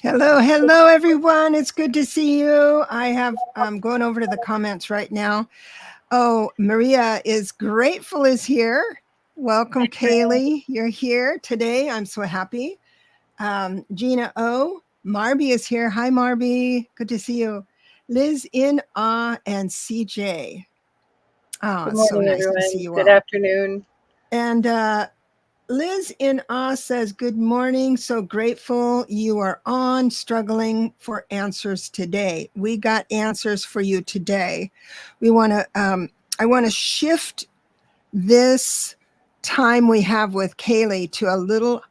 Hello, everyone. It's good to see you. I'm going over to the comments right now. Oh, Maria is grateful is here. Welcome, Kaylee. You're here today. I'm so happy. Gina O. Marby is here. Hi, Marby. Good to see you. Liz in awe and CJ. Oh, Good it's so morning, nice to see everyone. you Good all. afternoon. And Liz in awe says, good morning. So grateful you are on, struggling for answers today. We got answers for you today. I want to shift this time we have with Kaylee to a little,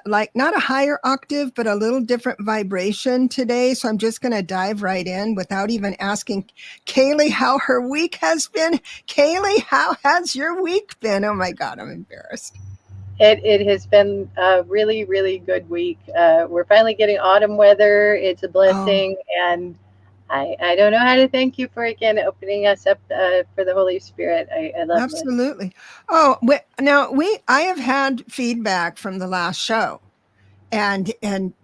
like not a higher octave, but a little different vibration today. So I'm just going to dive right in without even asking Kaylee how her week has been. Kaylee, how has your week been? Oh my God, I'm embarrassed. It has been a really, really good week. We're finally getting autumn weather. It's a blessing. And I don't know how to thank you for again opening us up for the Holy Spirit. I love this. Absolutely. Oh, I have had feedback from the last show, and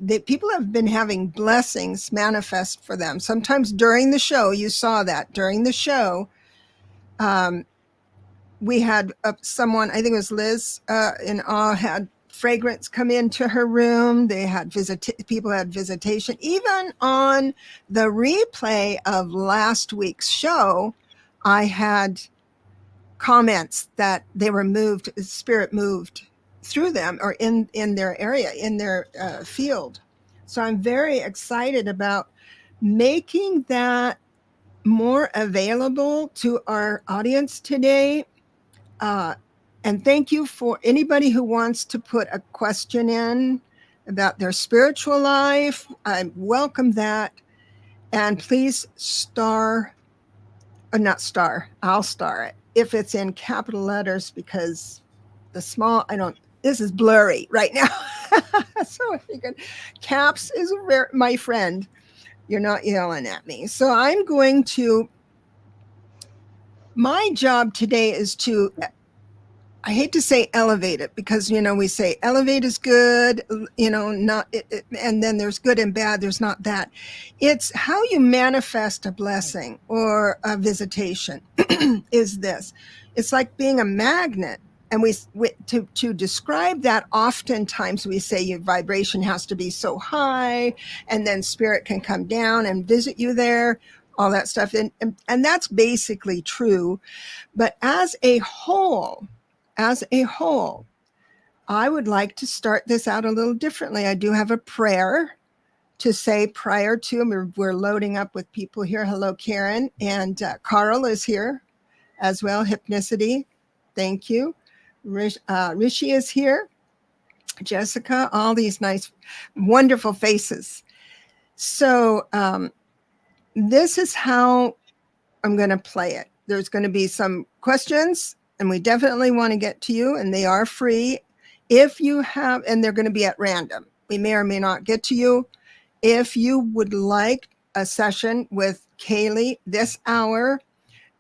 the people have been having blessings manifest for them. Sometimes during the show, you saw that during the show, we had someone, I think it was Liz, in awe, had fragrance come into her room. They had people had visitation. Even on the replay of last week's show, I had comments that they were moved, spirit moved through them or in their area, in their field. So I'm very excited about making that more available to our audience today. And thank you for anybody who wants to put a question in about their spiritual life. I welcome that. And please I'll star it if it's in capital letters, because the small, this is blurry right now. So if you could, caps is my friend. You're not yelling at me. So my job today is to, I hate to say elevate it, because, we say elevate is good, and then there's good and bad. There's not that. It's how you manifest a blessing or a visitation is this. It's like being a magnet. And to describe that, oftentimes we say your vibration has to be so high, and then spirit can come down and visit you there, all that stuff. And that's basically true. But as a whole, I would like to start this out a little differently. I do have a prayer to say prior to, we're loading up with people here. Hello, Karen. And Carl is here as well. Hypnicity. Thank you. Rishi is here. Jessica, all these nice, wonderful faces. So this is how I'm going to play it. There's going to be some questions, and we definitely want to get to you, and they are free. If you have, and they're going to be at random. We may or may not get to you. If you would like a session with Kaylee this hour,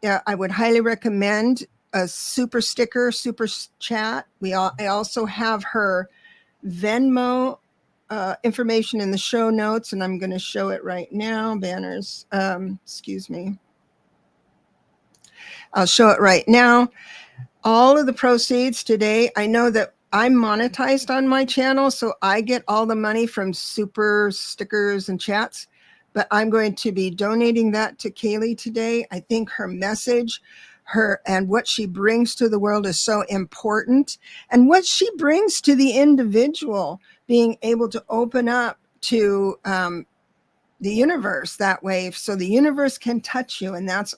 I would highly recommend a super sticker, super chat. I also have her Venmo information in the show notes, and I'm going to show it right now. Banners, excuse me. I'll show it right now. All of the proceeds today, I know that I'm monetized on my channel, so I get all the money from super stickers and chats, but I'm going to be donating that to Kaylee today. I think her message, and what she brings to the world is so important, and what she brings to the individual, being able to open up to the universe that way, so the universe can touch you. And that's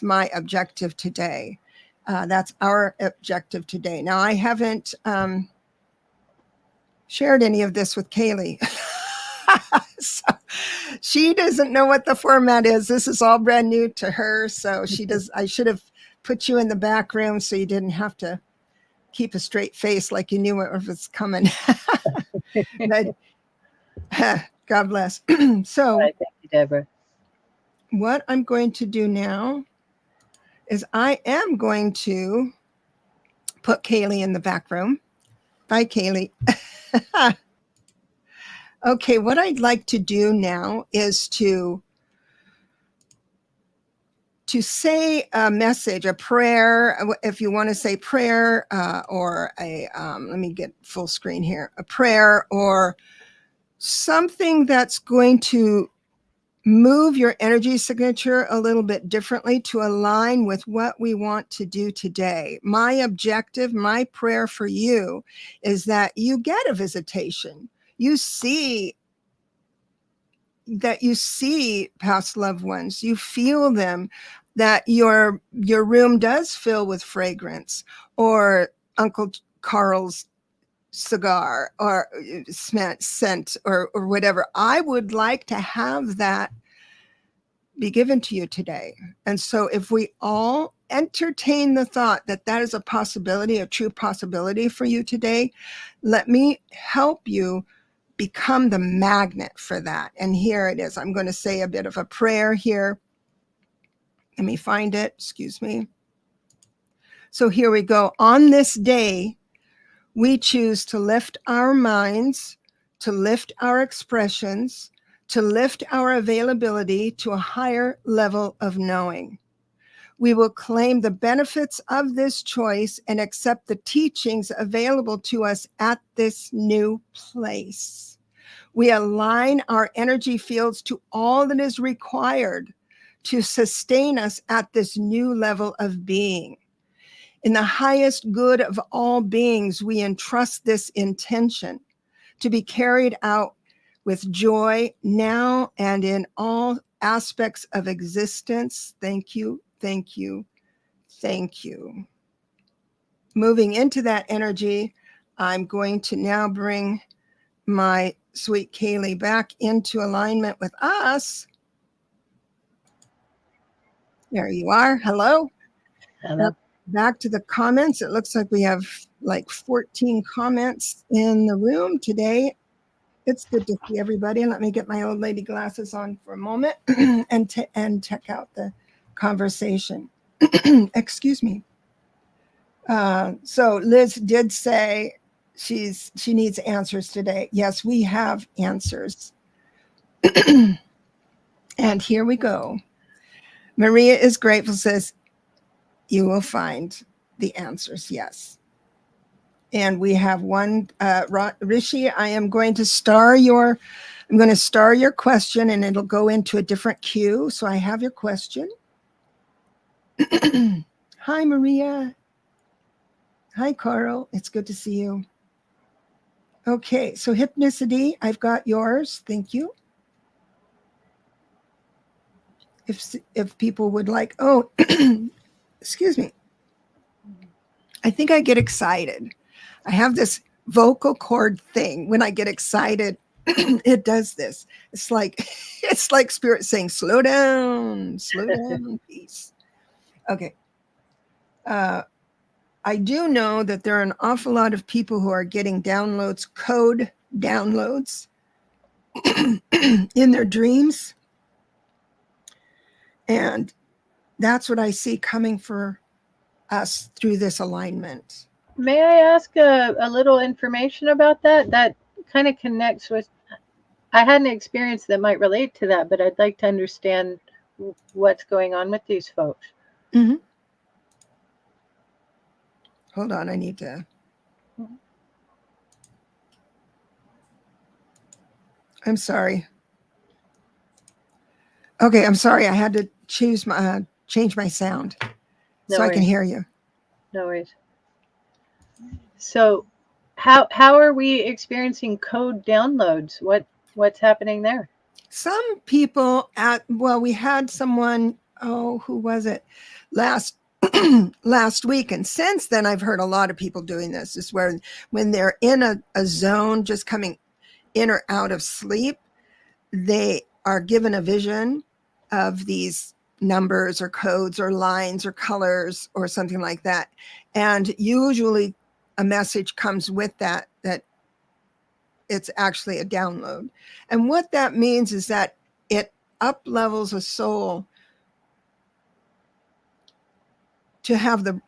my objective today. That's our objective today. Now, I haven't shared any of this with Kaylee. So she doesn't know what the format is. This is all brand new to her. So I should have put you in the back room so you didn't have to keep a straight face, like you knew what was coming. But, God bless. So Thank you, Debra. What I'm going to do now is I am going to put Kaylee in the back room. Bye, Kaylee. Okay, what I'd like to do now is to say a message, a prayer, if you want to say prayer, or let me get full screen here, a prayer or something that's going to move your energy signature a little bit differently to align with what we want to do today. My objective, my prayer for you is that you get a visitation. You see past loved ones, you feel them, that your room does fill with fragrance, or Uncle Carl's cigar, or scent, or whatever. I would like to have that be given to you today. And so if we all entertain the thought that that is a possibility, a true possibility for you today, let me help you become the magnet for that. And here it is. I'm going to say a bit of a prayer here. Let me find it. Excuse me. So here we go. On this day, we choose to lift our minds, to lift our expressions, to lift our availability to a higher level of knowing. We will claim the benefits of this choice and accept the teachings available to us at this new place. We align our energy fields to all that is required to sustain us at this new level of being. In the highest good of all beings, we entrust this intention to be carried out with joy now and in all aspects of existence. Thank you, thank you, thank you. Moving into that energy, I'm going to now bring my sweet Kayleigh back into alignment with us. There you are. Hello. Hello. Back to the comments. It looks like we have like 14 comments in the room today. It's good to see everybody. Let me get my old lady glasses on for a moment and check out the conversation. Excuse me. So Liz did say she needs answers today. Yes, we have answers. And here we go. Maria is grateful, says, you will find the answers. Yes. And we have one, Rishi, I'm going to star your question, and it'll go into a different queue. So I have your question. Hi, Maria. Hi, Carl. It's good to see you. Okay, so Hypnicity, I've got yours. Thank you. If people would like, oh, excuse me. I think I get excited. I have this vocal cord thing. When I get excited, it does this. It's like spirit saying, slow down, peace. Okay. I do know that there are an awful lot of people who are getting downloads, code downloads in their dreams. And that's what I see coming for us through this alignment. May I ask a little information about that? That kind of connects with, I had an experience that might relate to that, but I'd like to understand what's going on with these folks. Mm-hmm. Hold on, I need to. I'm sorry. Okay, I'm sorry. I had to change my sound so I can hear you. No worries. So, how are we experiencing code downloads? What's happening there? Some people we had someone, who was it? Last week, and since then I've heard a lot of people doing this. Is where when they're in a zone, just coming in or out of sleep, they are given a vision of these numbers or codes or lines or colors or something like that. And usually a message comes with that it's actually a download. And what that means is that it up levels a soul to have the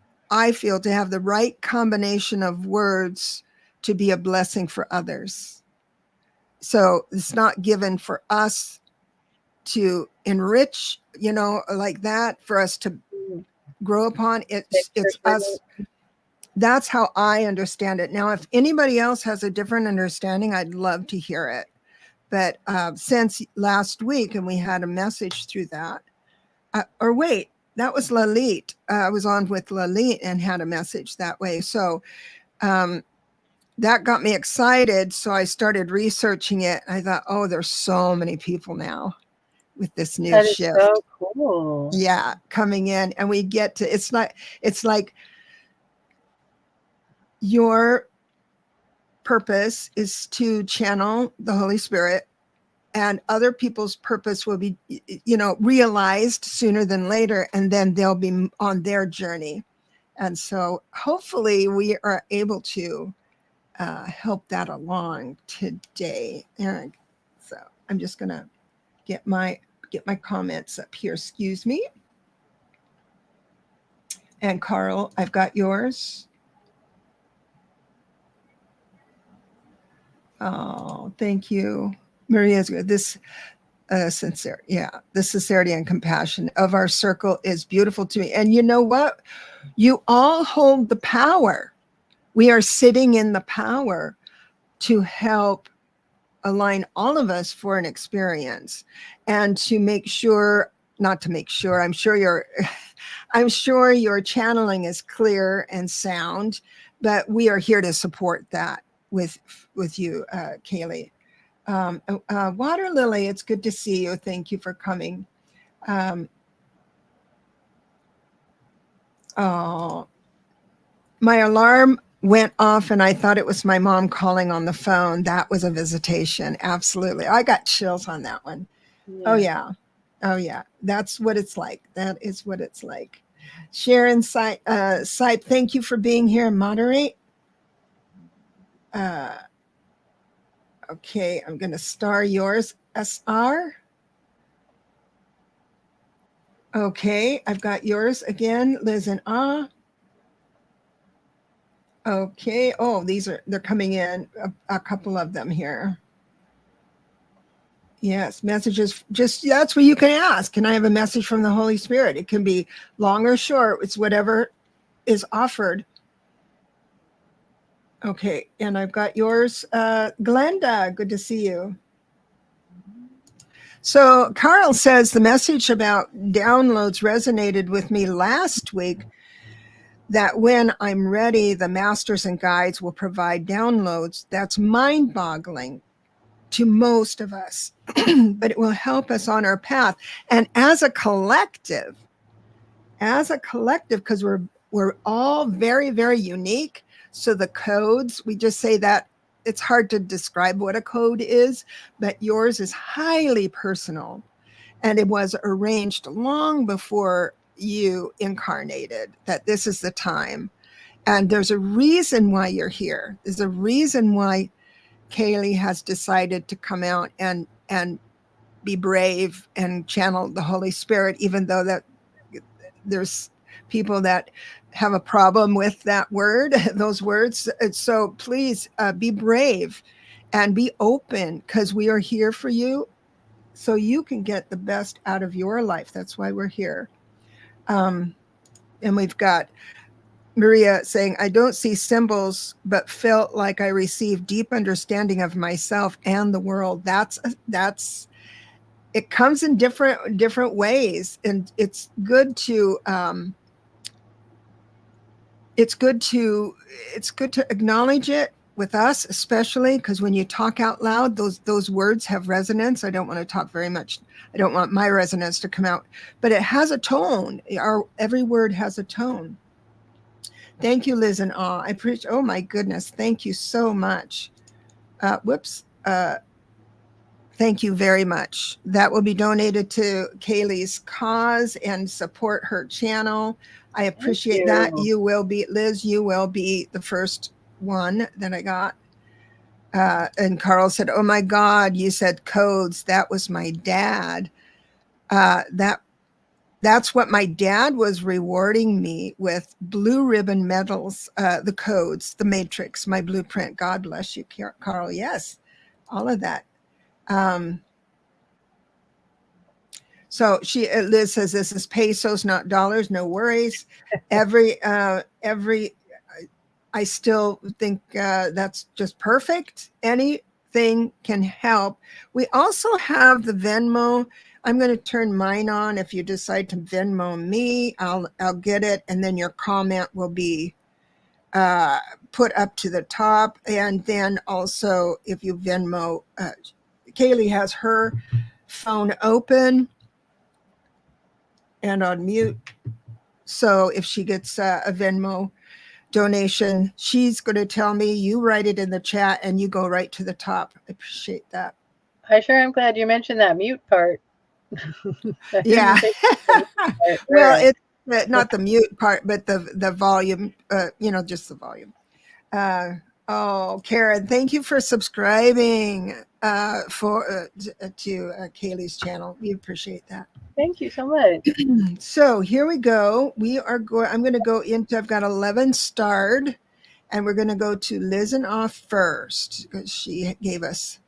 right combination of words to be a blessing for others. So it's not given for us to enrich, like that, for us to grow upon. It's us. That's how I understand it. Now, if anybody else has a different understanding, I'd love to hear it. But since last week, and we had a message through that, or wait, that was Lalit. I was on with Lalit and had a message that way. So that got me excited. So I started researching it. I thought, oh, there's so many people now with this new shift. That is so cool. Yeah, coming in, and we get to, it's like your purpose is to channel the Holy Spirit, and other people's purpose will be, realized sooner than later, and then they'll be on their journey. And so hopefully we are able to help that along today. And so I'm just going to get my comments up here. Excuse me. And Carl, I've got yours. Oh, thank you. Maria's good. This sincere. Yeah. The sincerity and compassion of our circle is beautiful to me. And you know what? You all hold the power. We are sitting in the power to help align all of us for an experience, and to make sure, not to make sure, I'm sure your channeling is clear and sound, but we are here to support that with you, Kayleigh. Water Lily, it's good to see you. Thank you for coming. Oh, my alarm went off and I thought it was my mom calling on the phone. That was a visitation. Absolutely. I got chills on that one. Yeah. Oh yeah. That's what it's like. That is what it's like. Sharon Sipe, thank you for being here and moderate. Okay, I'm going to star yours, SR. Okay, I've got yours again, Liz and Ah. Okay. Oh, they're coming in, a couple of them here. Yes, messages, just, that's what you can ask. Can I have a message from the Holy Spirit? It can be long or short. It's whatever is offered. Okay, and I've got yours, Glenda. Good to see you. So Carl says the message about downloads resonated with me last week, that when I'm ready, the masters and guides will provide downloads. That's mind-boggling to most of us, but it will help us on our path. And as a collective, because we're all very, very unique. So the codes, we just say that it's hard to describe what a code is, but yours is highly personal. And it was arranged long before you incarnated, that this is the time. And there's a reason why you're here. There's a reason why Kayleigh has decided to come out and be brave and channel the Holy Spirit, even though that there's people that have a problem with that word, those words. So please be brave and be open, because we are here for you, so you can get the best out of your life. That's why we're here. And we've got Maria saying, I don't see symbols, but felt like I received deep understanding of myself and the world. That's it comes in different ways, and it's good to acknowledge it with us, especially because when you talk out loud, those words have resonance. I don't want to talk very much. I don't want my resonance to come out, but it has a tone. Every word has a tone. Thank you, Liz and Awe. I appreciate. Oh my goodness, thank you so much. Thank you very much. That will be donated to Kayleigh's cause and support her channel. I appreciate that. You will be, Liz, you will be the first one that I got. And Carl said, oh my God, you said codes. That was my dad. That's what my dad was rewarding me with, blue ribbon medals, the codes, the matrix, my blueprint. God bless you, Carl. Yes, all of that. So Liz says this is pesos, not dollars. No worries. I still think that's just perfect. Anything can help. We also have the Venmo. I'm going to turn mine on. If you decide to Venmo me, I'll get it, and then your comment will be put up to the top. And then also, if you Venmo, Kaylee has her phone open and on mute. So if she gets a Venmo donation, she's going to tell me, you write it in the chat and you go right to the top. I appreciate that. I sure am glad you mentioned that mute part. Yeah. Well, it's not the mute part, but the volume, just the volume. Karen, thank you for subscribing to Kaylee's channel. We appreciate that. Thank you so much. So here we go. I'm going to go into, I've got 11 starred, and we're going to go to Liz and off first because she gave us.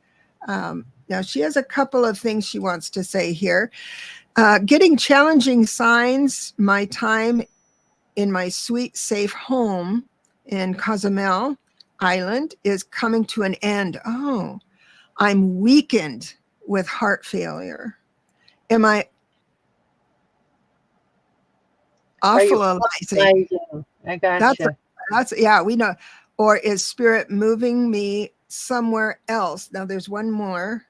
Now she has a couple of things she wants to say here. Getting challenging signs. My time in my sweet, safe home in Cozumel Island is coming to an end. Oh, I'm weakened with heart failure. Am I awfulizing? I gotcha. That's yeah, we know. Or is spirit moving me somewhere else? Now there's one more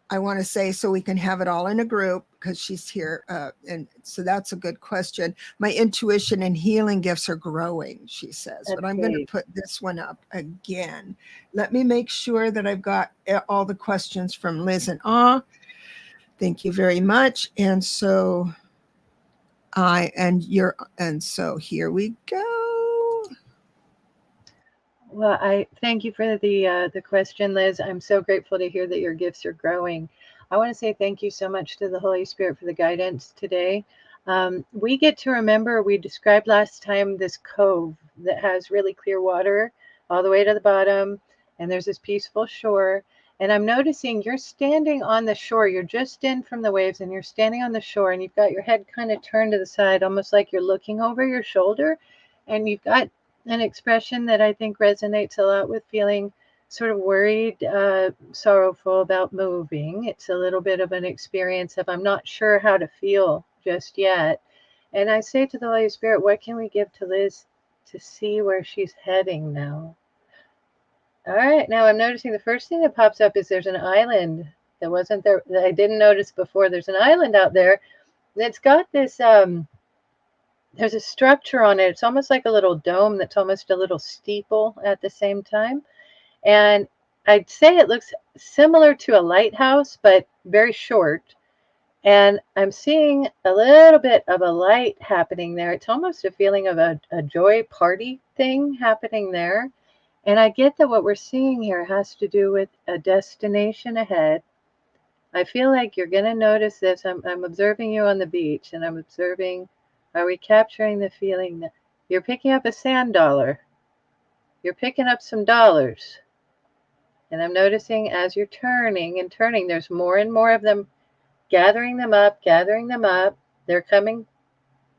I want to say so we can have it all in a group because she's here. And so that's a good question. My intuition and healing gifts are growing, she says. But I'm going to put this one up again. Let me make sure that I've got all the questions from Liz and Awe. Thank you very much. And so so here we go. Well, I thank you for the question, Liz. I'm so grateful to hear that your gifts are growing. I want to say thank you so much to the Holy Spirit for the guidance today. We get to remember, we described last time this cove that has really clear water all the way to the bottom, and there's this peaceful shore. And I'm noticing you're standing on the shore. You're just in from the waves, and you're standing on the shore, and you've got your head kind of turned to the side, almost like you're looking over your shoulder, and you've got an expression that I think resonates a lot with feeling sort of worried, sorrowful about moving. It's a little bit of an experience of I'm not sure how to feel just yet. And I say to the Holy Spirit, what can we give to Liz to see where she's heading now? All right, now I'm noticing the first thing that pops up is there's an island that wasn't there, that I didn't notice before. There's an island out there that's got this there's a structure on it. It's almost like a little dome that's almost a little steeple at the same time. And I'd say it looks similar to a lighthouse, but very short. And I'm seeing a little bit of a light happening there. It's almost a feeling of a joy party thing happening there. And I get that what we're seeing here has to do with a destination ahead. I feel like you're going to notice this. I'm observing you on the beach, and I'm observing, are we capturing the feeling that you're picking up a sand dollar? You're picking up some dollars. And I'm noticing as you're turning and turning, there's more and more of them, gathering them up, gathering them up. They're coming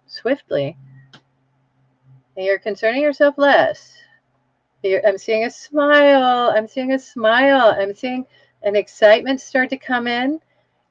swiftly. And you're concerning yourself less. I'm seeing a smile. I'm seeing a smile. I'm seeing an excitement start to come in.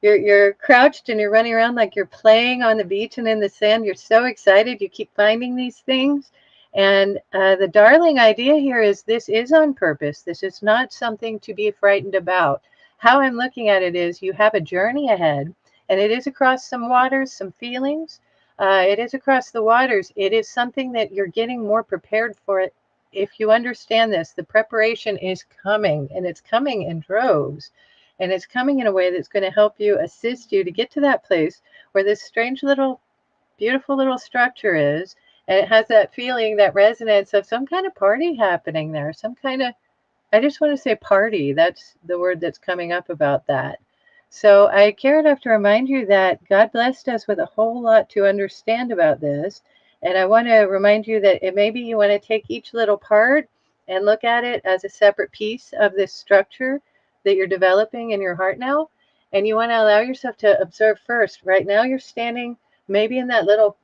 You're crouched and you're running around like you're playing on the beach and in the sand. You're so excited. You keep finding these things. And the darling idea here is this is on purpose. This is not something to be frightened about. How I'm looking at it is you have a journey ahead, and it is across some waters, some feelings. It is across the waters. It is something that you're getting more prepared for it. If you understand this, the preparation is coming, and it's coming in droves. And it's coming in a way that's going to help you, assist you to get to that place where this strange little, beautiful little structure is. And it has that feeling, that resonance of some kind of party happening there. Some kind of, I just want to say party. That's the word that's coming up about that. So I care enough to remind you that God blessed us with a whole lot to understand about this. And I want to remind you that maybe you want to take each little part and look at it as a separate piece of this structure. that you're developing in your heart now. And you want to allow yourself to observe first. Right now, you're standing maybe in that little,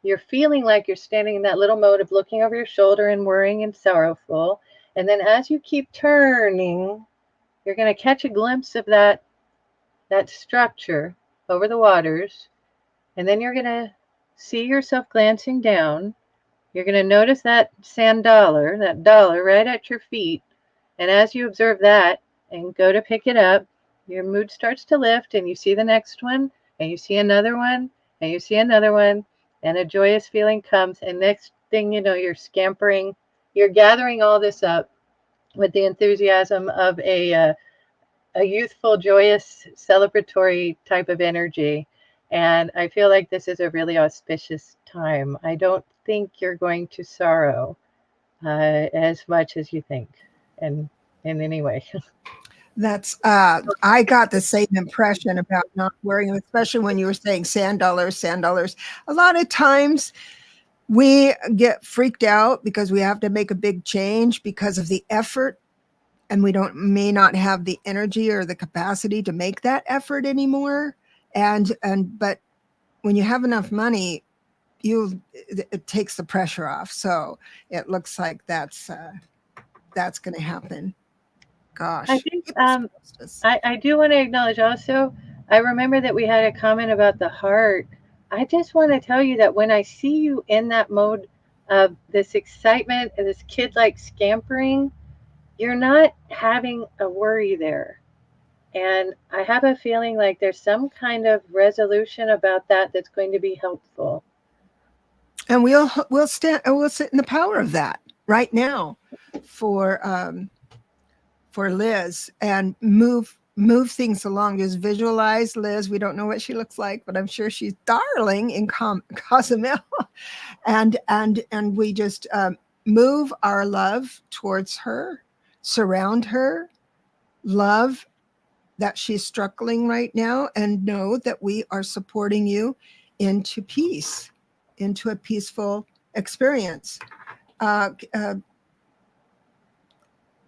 you're feeling like you're standing in that little mode of looking over your shoulder and worrying and sorrowful. And then as you keep turning, you're going to catch a glimpse of that structure over the waters. And then you're going to see yourself glancing down. You're going to notice that that dollar right at your feet. And as you observe that and go to pick it up, your mood starts to lift, and you see the next one, and you see another one, and you see another one, and a joyous feeling comes. And next thing you know, you're scampering, you're gathering all this up with the enthusiasm of a youthful, joyous, celebratory type of energy. And I feel like this is a really auspicious time. I don't think you're going to sorrow as much as you think, and in any way. That's I got the same impression about not wearing them, especially when you were saying sand dollars, sand dollars. A lot of times we get freaked out because we have to make a big change because of the effort, and we may not have the energy or the capacity to make that effort anymore. But when you have enough money, it takes the pressure off. So it looks like that's going to happen. Gosh. I think I do want to acknowledge also, I remember that we had a comment about the heart. I just want to tell you that when I see you in that mode of this excitement and this kid like scampering, you're not having a worry there. And I have a feeling like there's some kind of resolution about that that's going to be helpful. And we'll sit in the power of that right now for Liz, and move things along. Just visualize Liz. We don't know what she looks like, but I'm sure she's darling in Cozumel. and we just move our love towards her, surround her, love that she's struggling right now, and know that we are supporting you into peace, into a peaceful experience.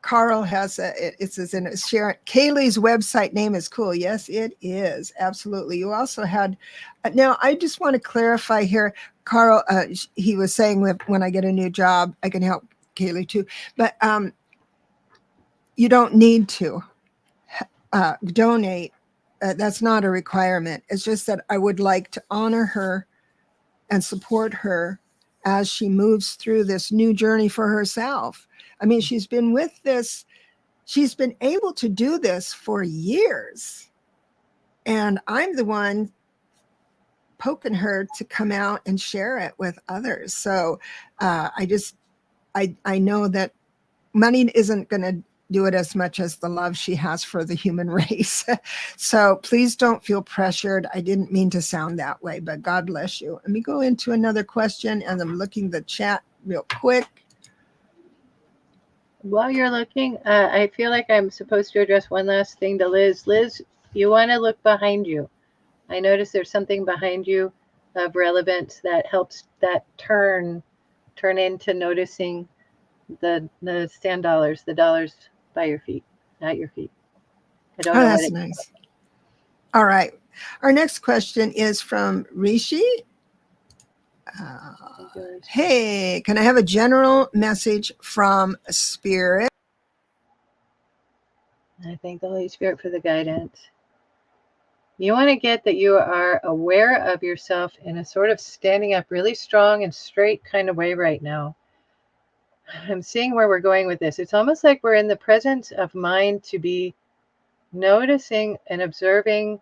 Carl has it says in Sharon, KAYLEIGH'S website name is cool. Yes, it is. Absolutely. You also had, now I just want to clarify here, Carl, he was saying when I get a new job, I can help KAYLEIGH too, but you don't need to donate. That's not a requirement. It's just that I would like to honor her and support her as she moves through this new journey for herself. I mean, she's been able to do this for years. And I'm the one poking her to come out and share it with others. So I know that money isn't going to do it as much as the love she has for the human race. So please don't feel pressured. I didn't mean to sound that way, but God bless you. Let me go into another question, and I'm looking the chat real quick. While you're looking, I feel like I'm supposed to address one last thing to Liz. Liz, you want to look behind you. I notice there's something behind you of relevance that helps that turn into noticing the sand dollars, the dollars by your feet, at your feet. I don't know. That's nice. All right. Our next question is from Rishi. Hey, can I have a general message from Spirit? I thank the Holy Spirit for the guidance. You want to get that you are aware of yourself in a sort of standing up really strong and straight kind of way right now. I'm seeing where we're going with this. It's almost like we're in the presence of mind to be noticing and observing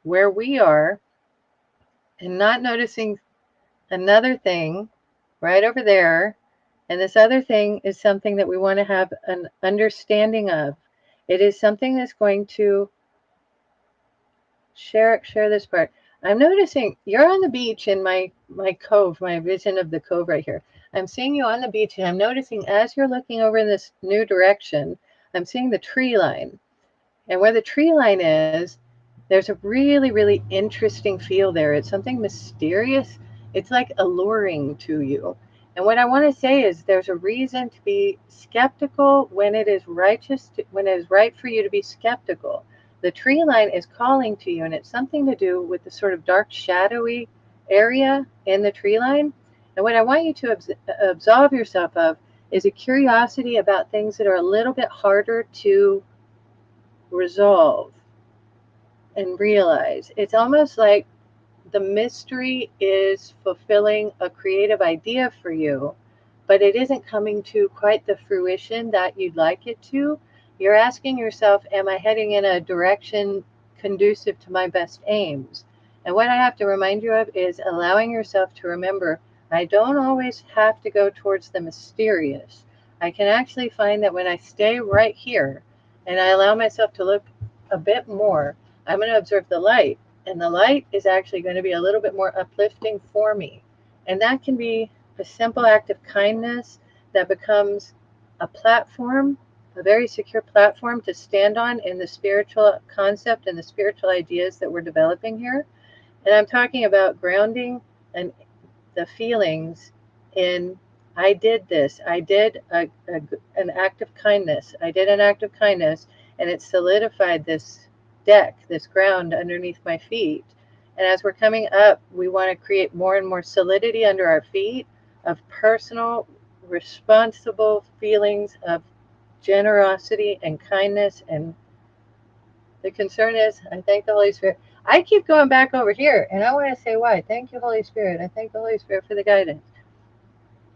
where we are, and not noticing another thing right over there. And this other thing is something that we want to have an understanding of. It is something that's going to share this part. I'm noticing you're on the beach in my cove, my vision of the cove right here. I'm seeing you on the beach, and I'm noticing as you're looking over in this new direction, I'm seeing the tree line. And where the tree line is, there's a really, really interesting feel there. It's something mysterious. It's like alluring to you. And what I want to say is there's a reason to be skeptical when it is righteous, when it is right for you to be skeptical. The tree line is calling to you, and it's something to do with the sort of dark, shadowy area in the tree line. And what I want you to absolve yourself of is a curiosity about things that are a little bit harder to resolve and realize. It's almost like the mystery is fulfilling a creative idea for you, but it isn't coming to quite the fruition that you'd like it to. You're asking yourself, am I heading in a direction conducive to my best aims? And what I have to remind you of is allowing yourself to remember, I don't always have to go towards the mysterious. I can actually find that when I stay right here and I allow myself to look a bit more, I'm going to observe the light. And the light is actually going to be a little bit more uplifting for me. And that can be a simple act of kindness that becomes a platform, a very secure platform to stand on in the spiritual concept and the spiritual ideas that we're developing here. And I'm talking about grounding and the feelings in I did this. I did an act of kindness. I did an act of kindness, and it solidified this deck, this ground underneath my feet. And as we're coming up, we want to create more and more solidity under our feet of personal, responsible feelings of generosity and kindness. And the concern is, I thank the Holy Spirit. I keep going back over here, and I want to say why. Thank you, Holy Spirit. I thank the Holy Spirit for the guidance.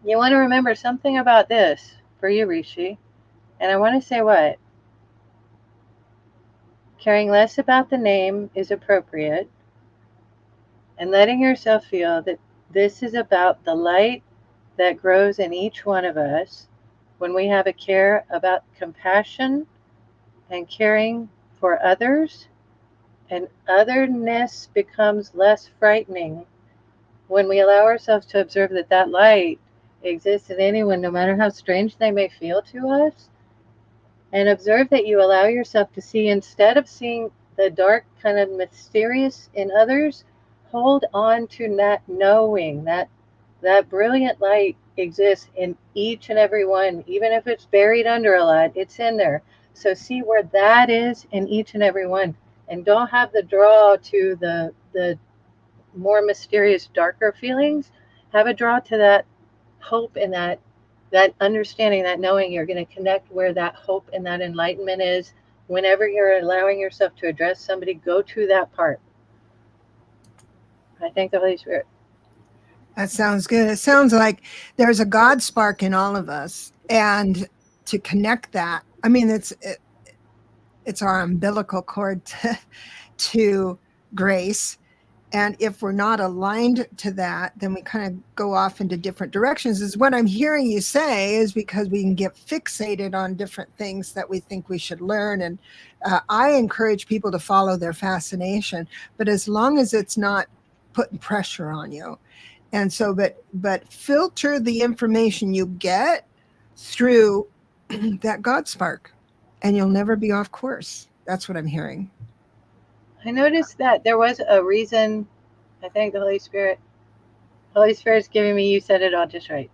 You want to remember something about this for you, Rishi. And I want to say what? Caring less about the name is appropriate, and letting yourself feel that this is about the light that grows in each one of us when we have a care about compassion and caring for others, and otherness becomes less frightening when we allow ourselves to observe that that light exists in anyone, no matter how strange they may feel to us. And observe that you allow yourself to see, instead of seeing the dark kind of mysterious in others, hold on to that knowing that that brilliant light exists in each and every one. Even if it's buried under a lot, it's in there. So see where that is in each and every one, and don't have the draw to the more mysterious, darker feelings. Have a draw to that hope and that understanding, that knowing. You're going to connect where that hope and that enlightenment is. Whenever you're allowing yourself to address somebody, go to that part. I thank the Holy Spirit. That sounds good. It sounds like there's a God spark in all of us, and to connect that, I mean, it's our umbilical cord to grace. And if we're not aligned to that, then we kind of go off into different directions. Is what I'm hearing you say, is because we can get fixated on different things that we think we should learn. And I encourage people to follow their fascination, but as long as it's not putting pressure on you. And so, but filter the information you get through that God spark, and you'll never be off course. That's what I'm hearing. I noticed that there was a reason. I thank the Holy Spirit. Holy Spirit's giving me, you said it all just right.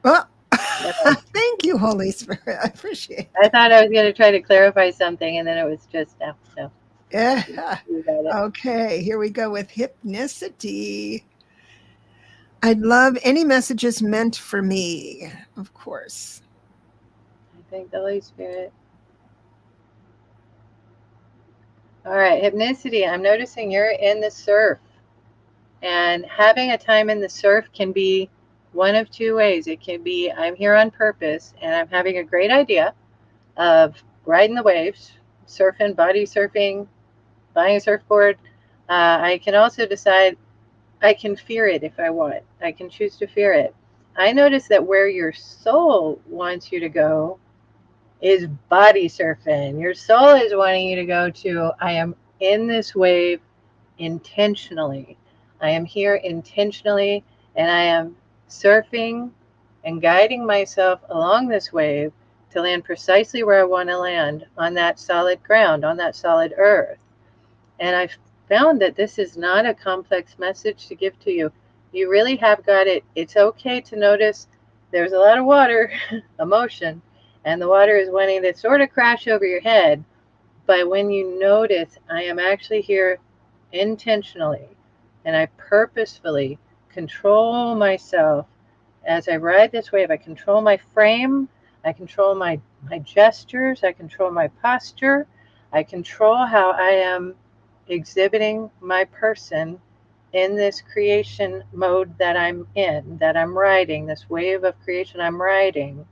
Well, thank you, Holy Spirit. I appreciate it. I thought I was going to try to clarify something, and then it was just now. So Yeah. you got it. Okay, here we go with hypnicity. I'd love any messages meant for me, of course. I thank the Holy Spirit. All right, hypnicity. I'm noticing you're in the surf. And having a time in the surf can be one of two ways. It can be, I'm here on purpose and I'm having a great idea of riding the waves, surfing, body surfing, buying a surfboard. I can also decide I can fear it if I want. I can choose to fear it. I notice that where your soul wants you to go is body surfing. Your soul is wanting you to go to, I am in this wave intentionally. I am here intentionally, and I am surfing and guiding myself along this wave to land precisely where I want to land, on that solid ground, on that solid earth. And I've found that this is not a complex message to give to you. You really have got it. It's okay to notice there's a lot of water, emotion, and the water is wanting to sort of crash over your head. But when you notice, I am actually here intentionally and I purposefully control myself as I ride this wave. I control my frame, I control my gestures, I control my posture, I control how I am exhibiting my person in this creation mode that I'm in, that I'm riding, this wave of creation I'm riding.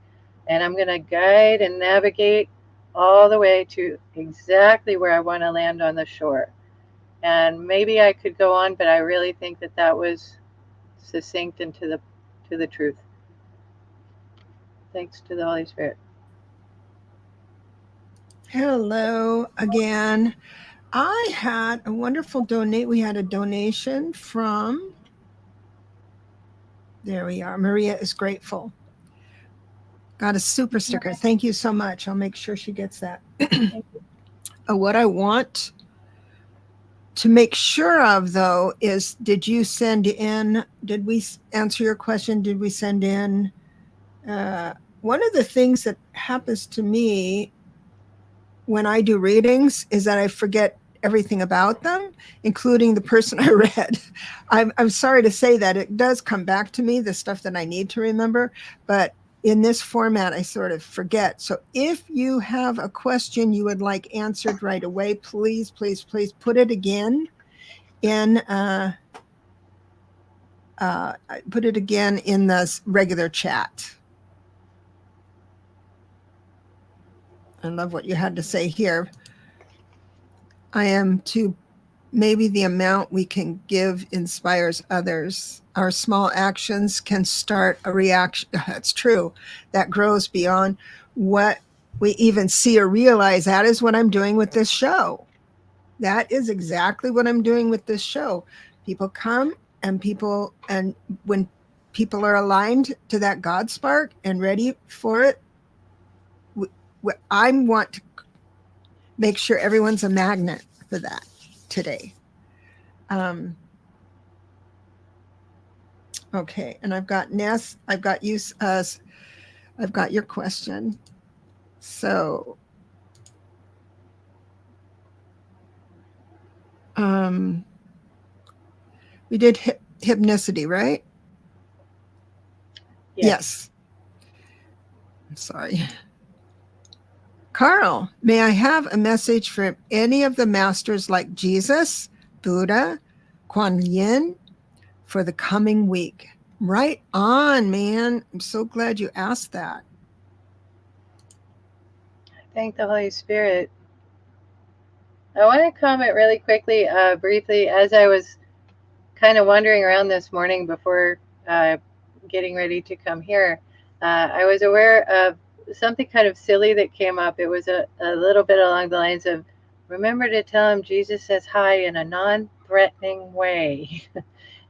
And I'm going to guide and navigate all the way to exactly where I want to land on the shore. And maybe I could go on, but I really think that that was succinct and to the truth. Thanks to the Holy Spirit. Hello again. I had a wonderful donate. We had a donation from, there we are. Maria is grateful. Got a super sticker. Thank you so much. I'll make sure she gets that. What I want to make sure of, though, is did we answer your question? Did we send in? One of the things that happens to me when I do readings is that I forget everything about them, including the person I read. I'm sorry to say that it does come back to me, the stuff that I need to remember, but in this format, I sort of forget. So if you have a question you would like answered right away, please, please, please put it again in the regular chat. I love what you had to say here. I am to maybe the amount we can give inspires others. Our small actions can start a reaction. That's true. That grows beyond what we even see or realize. That is what I'm doing with this show. That is exactly what I'm doing with this show. People come and when people are aligned to that God spark and ready for it, I want to make sure everyone's a magnet for that today. Okay, and I've got Ness. I've got you. I've got your question. So, we did hypnicity, right? Yes. I'm sorry. Carl, may I have a message for any of the masters like Jesus, Buddha, Kuan Yin for the coming week? Right on, man. I'm so glad you asked that. Thank the Holy Spirit. I want to comment really quickly, briefly, as I was kind of wandering around this morning before getting ready to come here. I was aware of something kind of silly that came up. It was a little bit along the lines of, remember to tell him Jesus says hi in a non-threatening way.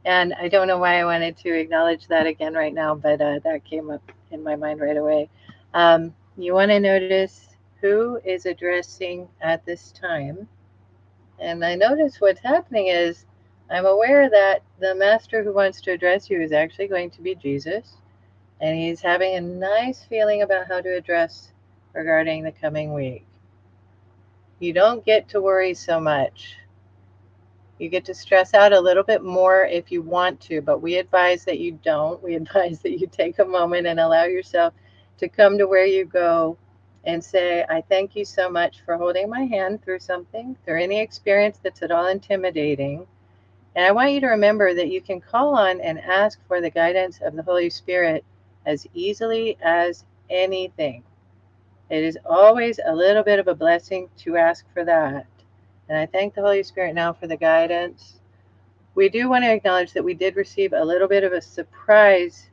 And I don't know why I wanted to acknowledge that again right now, but that came up in my mind right away. You want to notice who is addressing at this time. And I notice what's happening is I'm aware that the master who wants to address you is actually going to be Jesus. And he's having a nice feeling about how to address regarding the coming week. You don't get to worry so much. You get to stress out a little bit more if you want to, but we advise that you don't. We advise that you take a moment and allow yourself to come to where you go and say, I thank you so much for holding my hand through something, through any experience that's at all intimidating. And I want you to remember that you can call on and ask for the guidance of the Holy Spirit as easily as anything. It is always a little bit of a blessing to ask for that. And I thank the Holy Spirit now for the guidance. We do want to acknowledge that we did receive a little bit of a surprise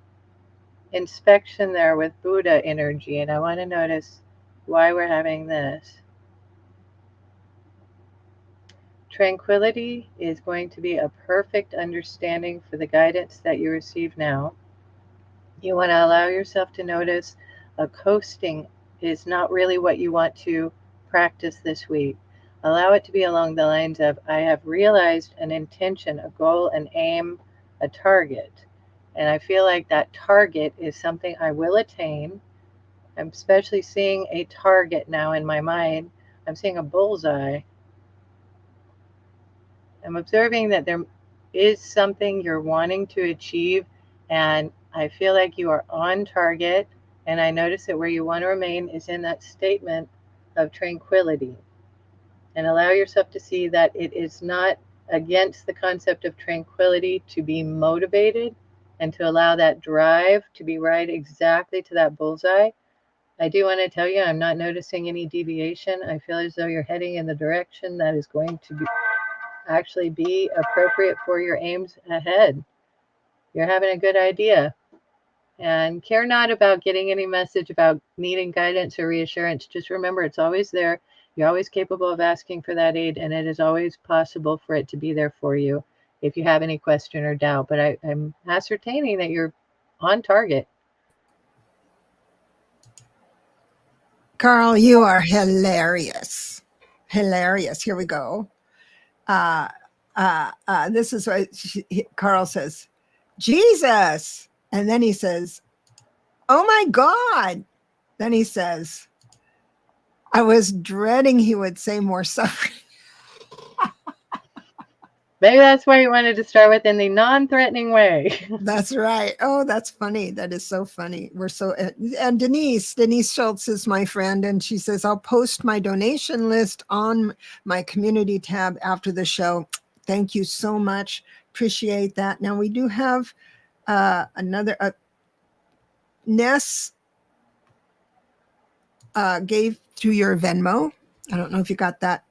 inspection there with Buddha energy. And I want to notice why we're having this. Tranquility is going to be a perfect understanding for the guidance that you receive now. You want to allow yourself to notice a coasting is not really what you want to practice this week. Allow it to be along the lines of, I have realized an intention, a goal, an aim, a target. And I feel like that target is something I will attain. I'm especially seeing a target now in my mind. I'm seeing a bullseye. I'm observing that there is something you're wanting to achieve, and I feel like you are on target. And I notice that where you want to remain is in that statement of tranquility. And allow yourself to see that it is not against the concept of tranquility to be motivated and to allow that drive to be right exactly to that bullseye. I do want to tell you, I'm not noticing any deviation. I feel as though you're heading in the direction that is going to actually be appropriate for your aims ahead. You're having a good idea. And care not about getting any message about needing guidance or reassurance. Just remember, it's always there. You're always capable of asking for that aid, and it is always possible for it to be there for you if you have any question or doubt. But I'm ascertaining that you're on target. Carl, you are hilarious. Hilarious. Here we go. This is what Carl says, Jesus. And then he says, oh my God. Then he says, I was dreading he would say more suffering. Maybe that's why you wanted to start with in the non-threatening way. That's right. Oh, that's funny. That is so funny. We're so, and Denise Schultz is my friend, and she says, I'll post my donation list on my community tab after the show. Thank you so much. Appreciate that. Now we do have another, Ness gave to your Venmo. I don't know if you got that.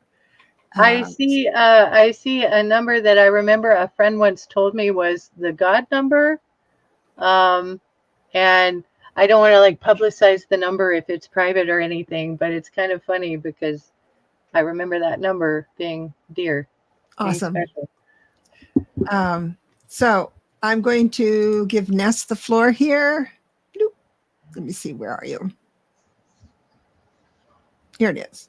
I see a number that I remember a friend once told me was the God number. And I don't want to like publicize the number if it's private or anything, but it's kind of funny because I remember that number being dear. Awesome. Being special. So I'm going to give Ness the floor here. Let me see, where are you? Here it is.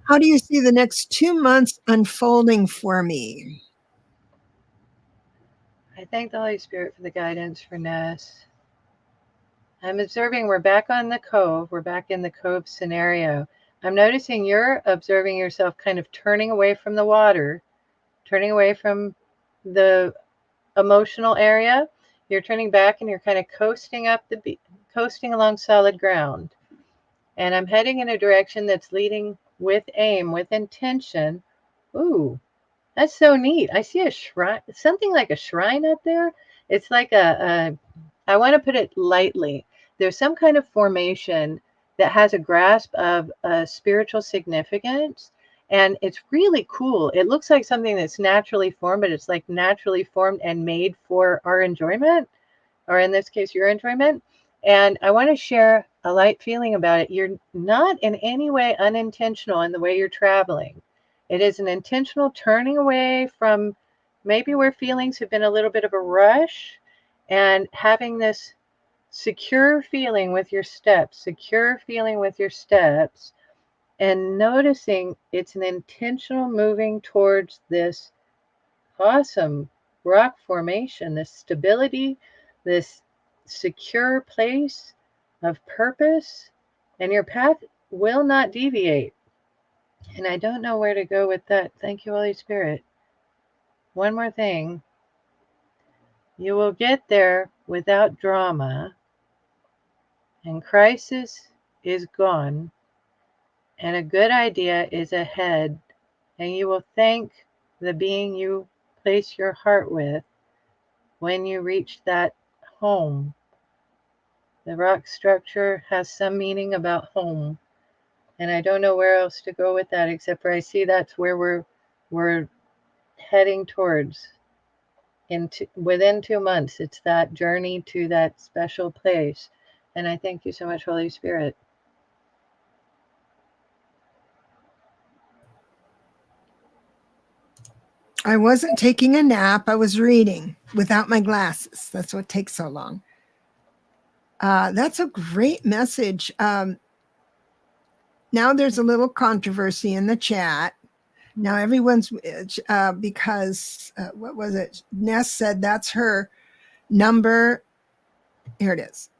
How do you see the next 2 months unfolding for me? I thank the Holy Spirit for the guidance for Ness. I'm observing we're back on the cove. We're back in the cove scenario. I'm noticing you're observing yourself kind of turning away from the water, turning away from the emotional area. You're turning back and you're kind of coasting up the beach, coasting along solid ground. And I'm heading in a direction that's leading with aim, with intention. Ooh, that's so neat. I see a shrine, something like a shrine up there. It's like I want to put it lightly. There's some kind of formation that has a grasp of spiritual significance. And it's really cool. It looks like something that's naturally formed, but it's like naturally formed and made for our enjoyment, or in this case, your enjoyment. And I want to share a light feeling about it. You're not in any way unintentional in the way you're traveling. It is an intentional turning away from maybe where feelings have been a little bit of a rush, and having this secure feeling with your steps, and noticing it's an intentional moving towards this awesome rock formation, this stability, this secure place of purpose, and your path will not deviate. And I don't know where to go with that. Thank you, Holy Spirit. One more thing. You will get there without drama, and crisis is gone, and a good idea is ahead, and you will thank the being you place your heart with when you reach that home. The rock structure has some meaning about home, and I don't know where else to go with that except for I see that's where we're heading towards. Within 2 months, it's that journey to that special place. And I thank you so much, Holy Spirit. I wasn't taking a nap. I was reading without my glasses. That's what takes so long. That's a great message. Now there's a little controversy in the chat. Now everyone's because what was it? Ness said that's her number. Here it is.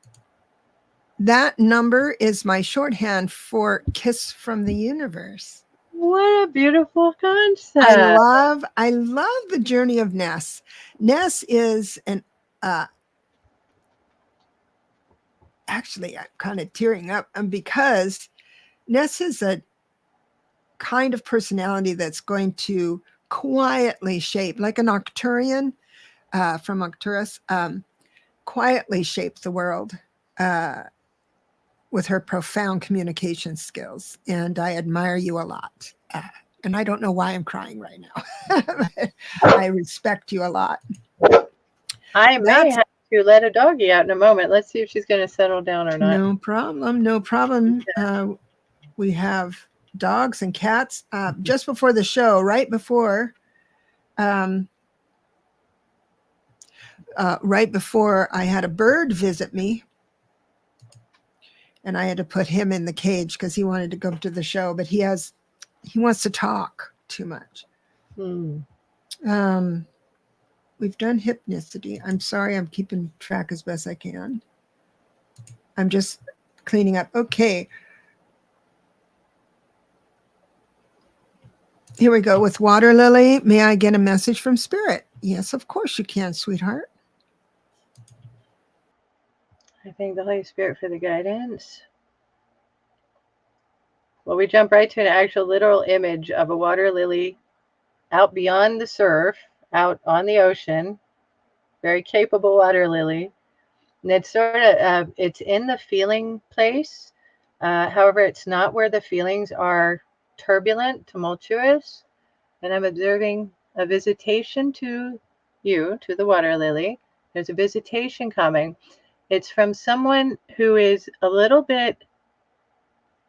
That number is my shorthand for kiss from the universe. What a beautiful concept. I love the journey of Ness. Ness is an actually I'm kind of tearing up because Ness is a kind of personality that's going to quietly shape, like an Arcturian from Arcturus, quietly shape the world with her profound communication skills. And I admire you a lot. And I don't know why I'm crying right now. I respect you a lot. I may have to let a doggy out in a moment. Let's see if she's going to settle down or not. No problem. No problem. We have dogs and cats. Just before the show, right before I had a bird visit me, and I had to put him in the cage because he wanted to go to the show, but he wants to talk too much. We've done hypnicity. I'm sorry, I'm keeping track as best I can. I'm just cleaning up. Okay. Here we go with Water Lily. May I get a message from Spirit? Yes, of course you can, sweetheart. I thank the Holy Spirit for the guidance. Well, we jump right to an actual literal image of a water lily out beyond the surf, out on the ocean. Very capable water lily. And it's sort of, it's in the feeling place. However, it's not where the feelings are turbulent, tumultuous. And I'm observing a visitation to you, to the water lily. There's a visitation coming. It's from someone who is a little bit,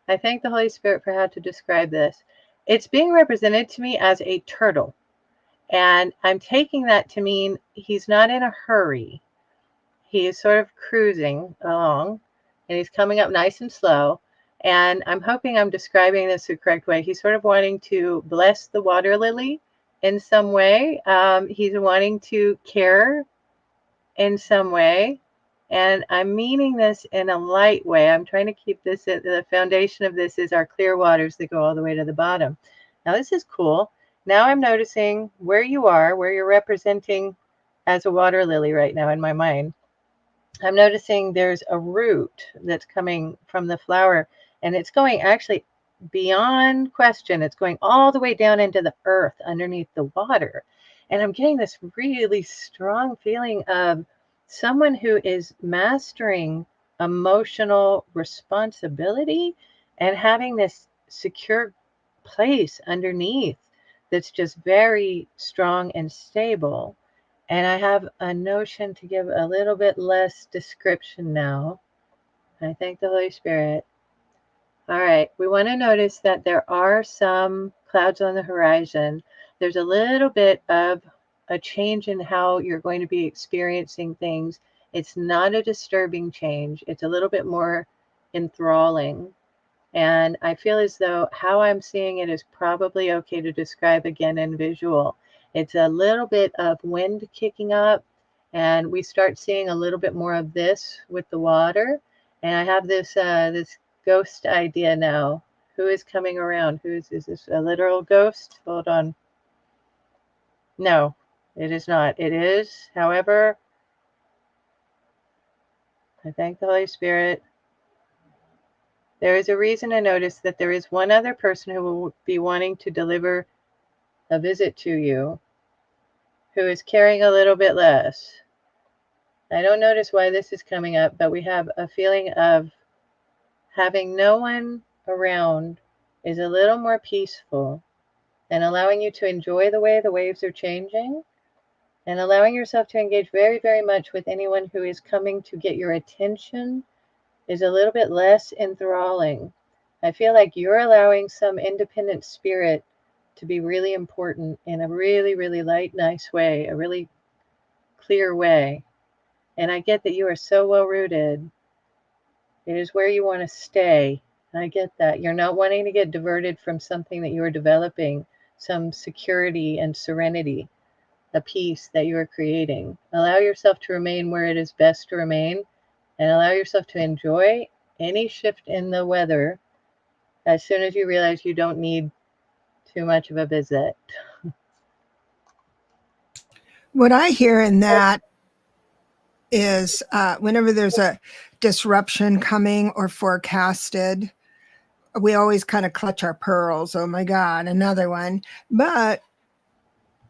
I thank the Holy Spirit for how to describe this. It's being represented to me as a turtle. And I'm taking that to mean he's not in a hurry. He is sort of cruising along, and he's coming up nice and slow. And I'm hoping I'm describing this the correct way. He's sort of wanting to bless the water lily in some way. He's wanting to care in some way. And I'm meaning this in a light way. I'm trying to keep this at the foundation of this is our clear waters that go all the way to the bottom. Now, this is cool. Now I'm noticing where you are, where you're representing as a water lily right now in my mind. I'm noticing there's a root that's coming from the flower, and it's going actually beyond question. It's going all the way down into the earth underneath the water. And I'm getting this really strong feeling of someone who is mastering emotional responsibility and having this secure place underneath that's just very strong and stable. And I have a notion to give a little bit less description now. I thank the Holy Spirit. All right, we want to notice that there are some clouds on the horizon. There's a little bit of a change in how you're going to be experiencing things. It's not a disturbing change. It's a little bit more enthralling. And I feel as though how I'm seeing it is probably okay to describe again in visual. It's a little bit of wind kicking up, and we start seeing a little bit more of this with the water. And I have this this ghost idea now. Who is coming around? Is this a literal ghost? Hold on. No, it is not. It is, however, I thank the Holy Spirit. There is a reason to notice that there is one other person who will be wanting to deliver a visit to you, who is caring a little bit less. I don't notice why this is coming up, but we have a feeling of having no one around is a little more peaceful and allowing you to enjoy the way the waves are changing and allowing yourself to engage very, very much with anyone who is coming to get your attention is a little bit less enthralling. I feel like you're allowing some independent spirit to be really important in a really, really light, nice way, a really clear way. And I get that you are so well rooted. It is where you want to stay. I get that. You're not wanting to get diverted from something that you are developing. some security and serenity, a peace that you are creating. Allow yourself to remain where it is best to remain, and allow yourself to enjoy any shift in the weather as soon as you realize you don't need too much of a visit. What I hear in that is whenever there's a disruption coming or forecasted, we always kind of clutch our pearls. Oh my God, another one. But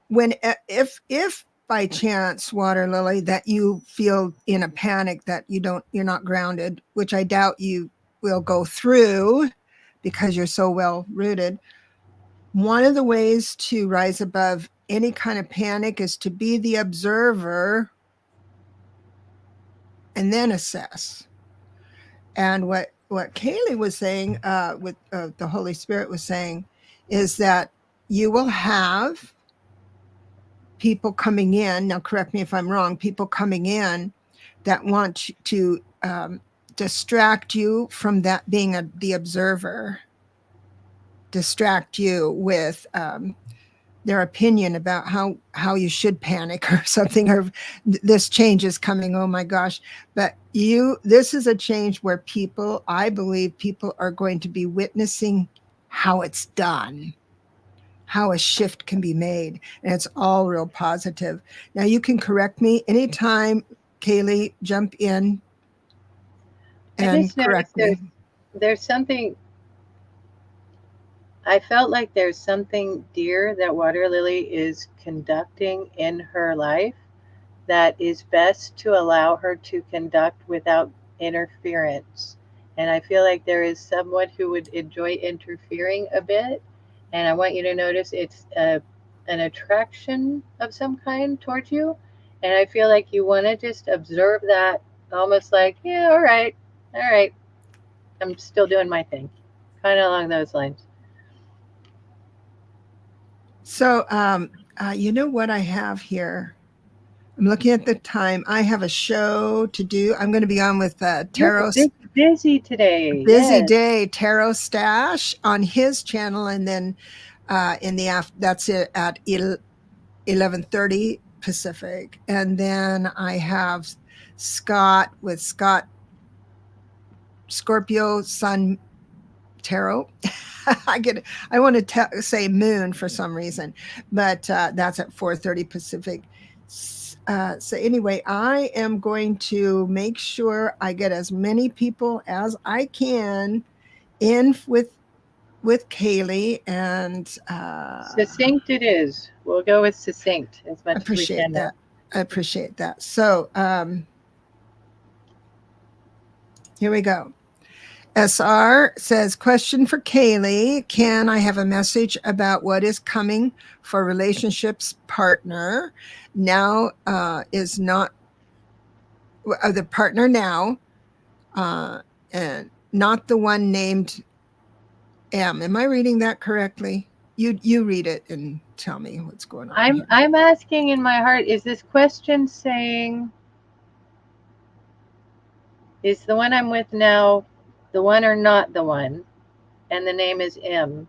when if by chance, Water Lily, that you feel in a panic that you're not grounded, which I doubt you will go through because you're so well rooted. One of the ways to rise above any kind of panic is to be the observer and then assess. And what Kayleigh was saying, with the Holy Spirit was saying, is that you will have people coming in. Now, correct me if I'm wrong. People coming in that want to distract you from that being the observer. Distract you with their opinion about how you should panic or something, or this change is coming, oh my gosh. But this is a change where I believe people are going to be witnessing how it's done, how a shift can be made, and it's all real positive. Now you can correct me anytime, Kayleigh, jump in I and just correct noticed me. there's something. I felt like there's something dear that Water Lily is conducting in her life that is best to allow her to conduct without interference. And I feel like there is someone who would enjoy interfering a bit. And I want you to notice it's an attraction of some kind towards you. And I feel like you want to just observe that, almost like, yeah, all right, I'm still doing my thing, kind of along those lines. So you know what I have here? I'm looking at the time. I have a show to do. I'm going to be on with You're busy today. Busy Yes. day, Tarot Stash on his channel, and then in the that's it at 11:30 Pacific, and then I have Scott with Scott Scorpio Sun Tarot. I want to say Moon for some reason, but that's at 4:30 Pacific. So anyway, I am going to make sure I get as many people as I can in with Kayleigh, and Succinct it is. We'll go with succinct as much as we appreciate can now. that. I appreciate that. So here we go. SR says, question for Kayleigh. Can I have a message about what is coming for relationships partner? Now is not the partner now, and not the one named M. Am I reading that correctly? You read it and tell me what's going on here. I'm asking in my heart, is this question saying, is the one I'm with now the one or not the one? And the name is M.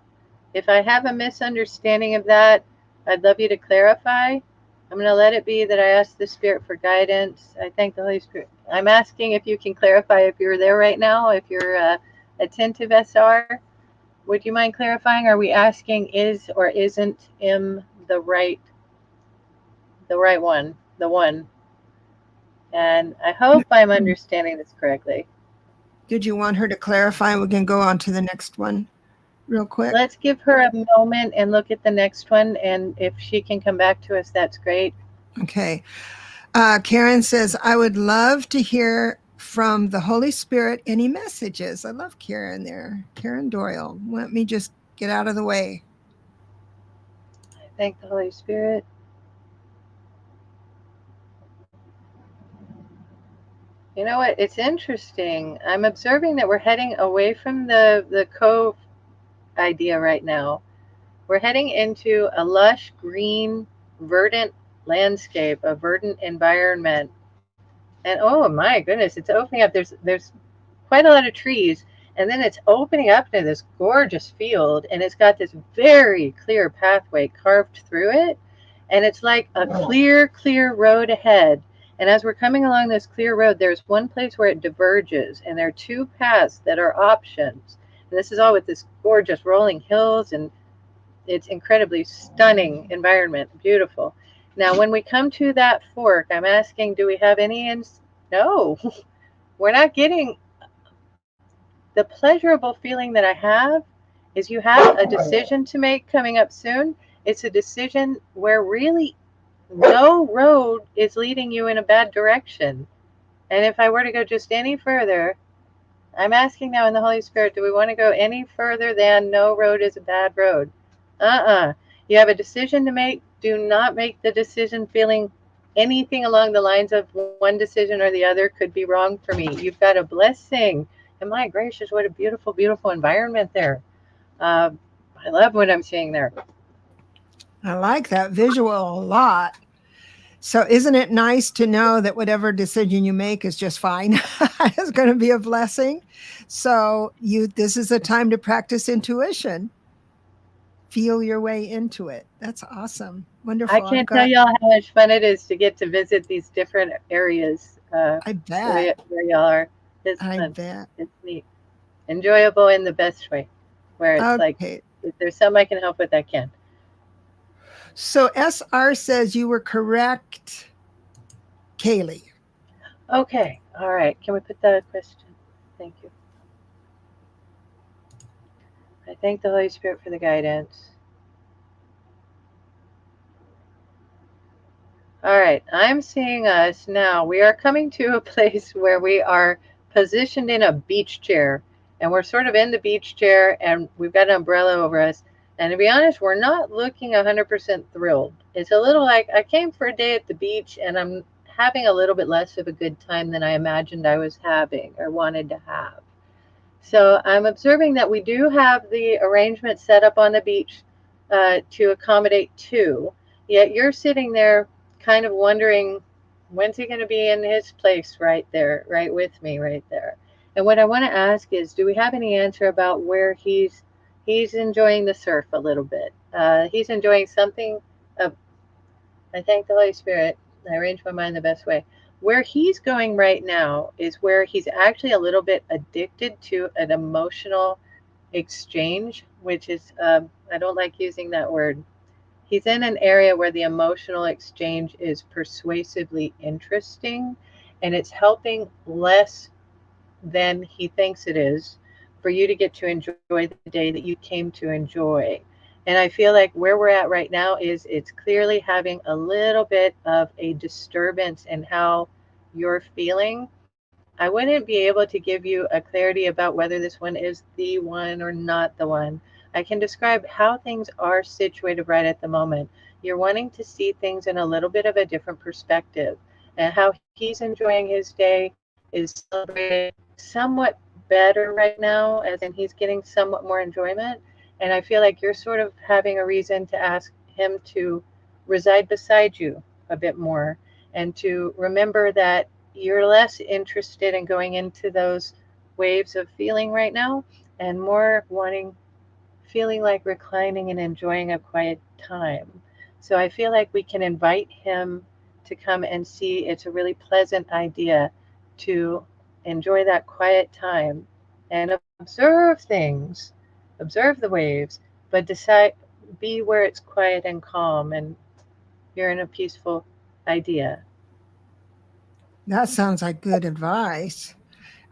If I have a misunderstanding of that, I'd love you to clarify. I'm going to let it be that I ask the Spirit for guidance. I thank the Holy Spirit. I'm asking if you can clarify if you're there right now, if you're attentive, SR. Would you mind clarifying? Are we asking is or isn't M the right one, the one? And I hope I'm understanding this correctly. Did you want her to clarify? We can go on to the next one real quick. Let's give her a moment and look at the next one. And if she can come back to us, that's great. Okay. Karen says, I would love to hear from the Holy Spirit any messages. I love Karen there. Karen Doyle. Let me just get out of the way. I thank the Holy Spirit. You know what? It's interesting. I'm observing that we're heading away from the cove idea right now. We're heading into a lush, green, verdant landscape, a verdant environment. And oh my goodness, it's opening up. There's quite a lot of trees. And then it's opening up into this gorgeous field, and it's got this very clear pathway carved through it. And it's like a clear, clear road ahead. And as we're coming along this clear road, there's one place where it diverges, and there are two paths that are options. And this is all with this gorgeous rolling hills, and it's incredibly stunning environment, beautiful. Now, when we come to that fork, I'm asking, do we have any? No, we're not getting the pleasurable feeling that I have. Is you have a decision to make coming up soon. It's a decision where really no road is leading you in a bad direction. And if I were to go just any further, I'm asking now in the Holy Spirit, do we want to go any further than no road is a bad road? You have a decision to make. Do not make the decision feeling anything along the lines of one decision or the other could be wrong for me. You've got a blessing. And my gracious, what a beautiful, beautiful environment there. Uh, I love what I'm seeing there. I like that visual a lot. So isn't it nice to know that whatever decision you make is just fine? It's going to be a blessing. So this is a time to practice intuition. Feel your way into it. That's awesome. I Wonderful. can't tell y'all how much fun it is to get to visit these different areas I bet. where y'all are. It's I fun. bet. It's neat. Enjoyable in the best way, where it's like, Okay. if there's something I can help with, I can. So SR says you were correct, Kayleigh. Okay. All right. Can we put that question? Thank you. I thank the Holy Spirit for the guidance. All right. I'm seeing us now. We are coming to a place where we are positioned in a beach chair. And we're sort of in the beach chair, and we've got an umbrella over us. And to be honest, we're not looking 100% thrilled. It's a little like I came for a day at the beach, and I'm having a little bit less of a good time than I imagined I was having or wanted to have. So I'm observing that we do have the arrangement set up on the beach to accommodate two. Yet you're sitting there kind of wondering, when's he going to be in his place right there, right with me right there? And what I want to ask is, do we have any answer about where he's enjoying the surf a little bit? He's enjoying something. Uh, I thank the Holy Spirit. I arrange my mind the best way. Where he's going right now is where he's actually a little bit addicted to an emotional exchange, which is, I don't like using that word. He's in an area where the emotional exchange is persuasively interesting, and it's helping less than he thinks it is for you to get to enjoy the day that you came to enjoy. And I feel like where we're at right now is it's clearly having a little bit of a disturbance in how you're feeling. I wouldn't be able to give you a clarity about whether this one is the one or not the one. I can describe how things are situated right at the moment. You're wanting to see things in a little bit of a different perspective, and how he's enjoying his day is celebrated somewhat better right now, as in he's getting somewhat more enjoyment. And I feel like you're sort of having a reason to ask him to reside beside you a bit more, and to remember that you're less interested in going into those waves of feeling right now, and more wanting, feeling like reclining and enjoying a quiet time. So I feel like we can invite him to come and see. It's a really pleasant idea to enjoy that quiet time and observe things, observe the waves, but decide, be where it's quiet and calm, and you're in a peaceful idea. That sounds like good advice.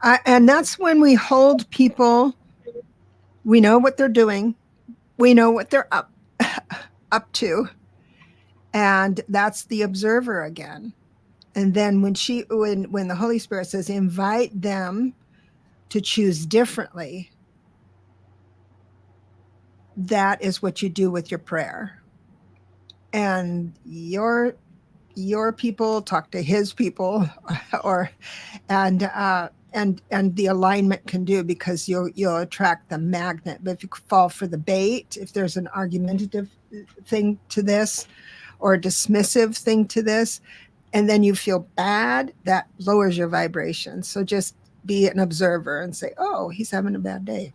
And that's when we hold people. We know what they're doing. We know what they're up to, and that's the observer again. And then when the Holy Spirit says invite them to choose differently, that is what you do with your prayer. And your people talk to his people, or and the alignment can do, because you'll attract the magnet. But if you fall for the bait, if there's an argumentative thing to this or a dismissive thing to this, and then you feel bad, that lowers your vibration. So just be an observer and say, oh, he's having a bad day.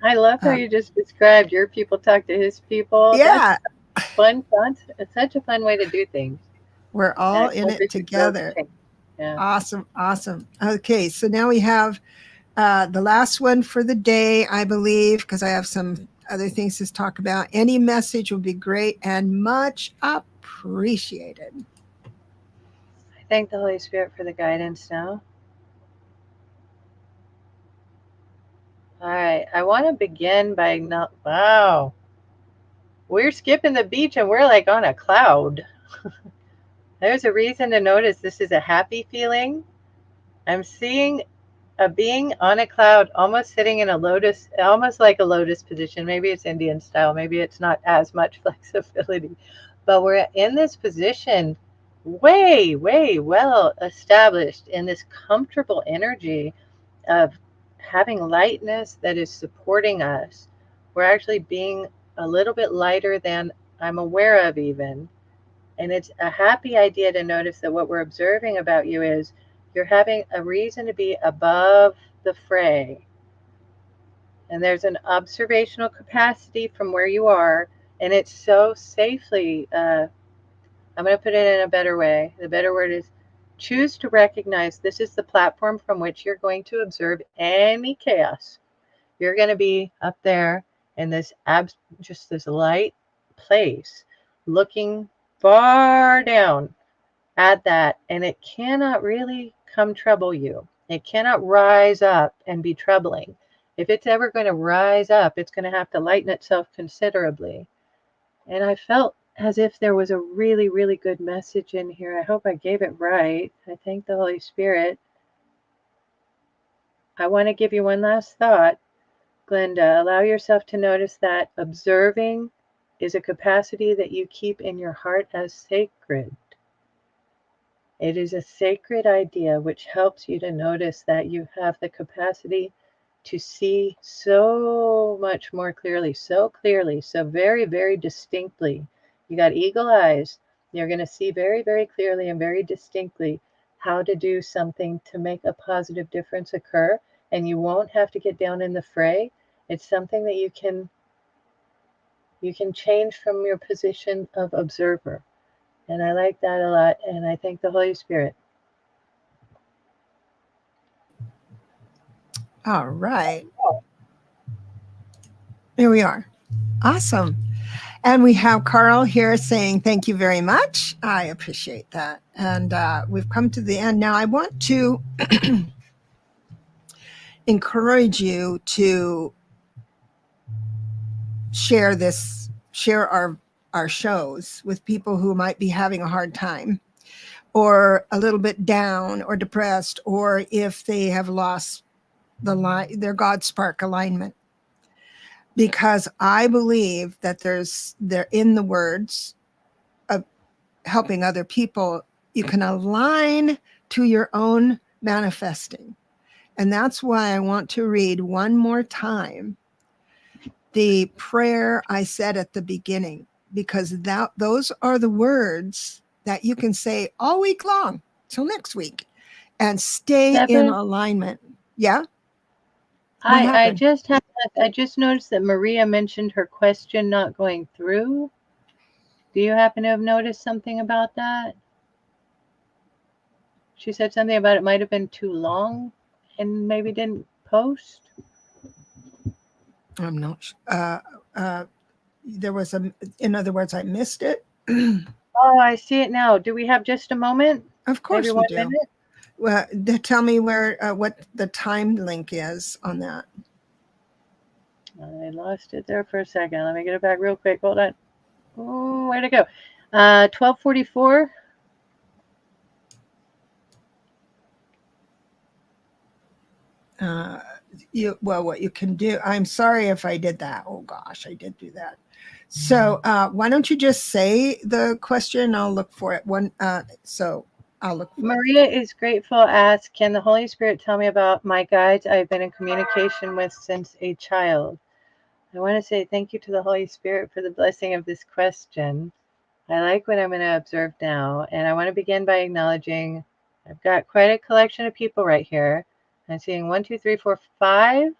I love how you just described your people talk to his people. Yeah, That's fun concept. It's such a fun way to do things. we're all in it Conversation growth together. change. Yeah. Awesome, awesome. Okay, so now we have the last one for the day, I believe, because I have some other things to talk about. Any message would be great and much appreciated. I thank the Holy Spirit for the guidance now. All right. I want to begin by not. Wow. We're skipping the beach and we're like on a cloud. There's a reason to notice this is a happy feeling. I'm seeing a being on a cloud, almost sitting in a lotus, almost like a lotus position. Maybe it's Indian style. Maybe it's not as much flexibility, but we're in this position way, way well established in this comfortable energy of having lightness that is supporting us. We're actually being a little bit lighter than I'm aware of, even. And it's a happy idea to notice that what we're observing about you is you're having a reason to be above the fray. And there's an observational capacity from where you are, and it's so safely. I'm going to put it in a better way. The better word is choose to recognize this is the platform from which you're going to observe any chaos. You're going to be up there in this just this light place, looking far down at that, and it cannot really come trouble you. It cannot rise up and be troubling. If it's ever going to rise up, it's going to have to lighten itself considerably. And I felt as if there was a really, really good message in here. I hope I gave it right. I thank the Holy Spirit. I want to give you one last thought. Glenda, allow yourself to notice that observing is a capacity that you keep in your heart as sacred. It is a sacred idea which helps you to notice that you have the capacity to see so much more clearly, so very, very distinctly. You got eagle eyes. You're going to see very, very clearly and very distinctly how to do something to make a positive difference occur. And you won't have to get down in the fray. It's something that you can change from your position of observer. And I like that a lot. And I thank the Holy Spirit. All right. Here we are. Awesome. And we have Carl here saying, thank you very much. I appreciate that. And we've come to the end. Now, I want to encourage you to share our shows with people who might be having a hard time or a little bit down or depressed, or if they have lost their God spark alignment. Because I believe that they're in the words of helping other people, you can align to your own manifesting. And that's why I want to read one more time the prayer I said at the beginning, because those are the words that you can say all week long till next week and stay in Debra, alignment. Yeah. What I happened? just noticed that Maria mentioned her question not going through. Do you happen to have noticed something about that? She said something about it might have been too long and maybe didn't post. I'm not. There was in other words, I missed it. Oh, I see it now. Do we have just a moment? Of Maybe course we 1 do. minute? Well, tell me what the time link is on that. I lost it there for a second. Let me get it back real quick. Hold on. Oh, where'd it go? 12:44. What you can do. I'm sorry if I did that. Oh gosh, I did do that. So why don't you just say the question? I'll look for it. I'll look for Maria is grateful. Asks, can the Holy Spirit tell me about my guides I've been in communication with since a child? I want to say thank you to the Holy Spirit for the blessing of this question. I like what I'm going to observe now, and I want to begin by acknowledging I've got quite a collection of people right here. I'm seeing 1, 2, 3, 4, 5.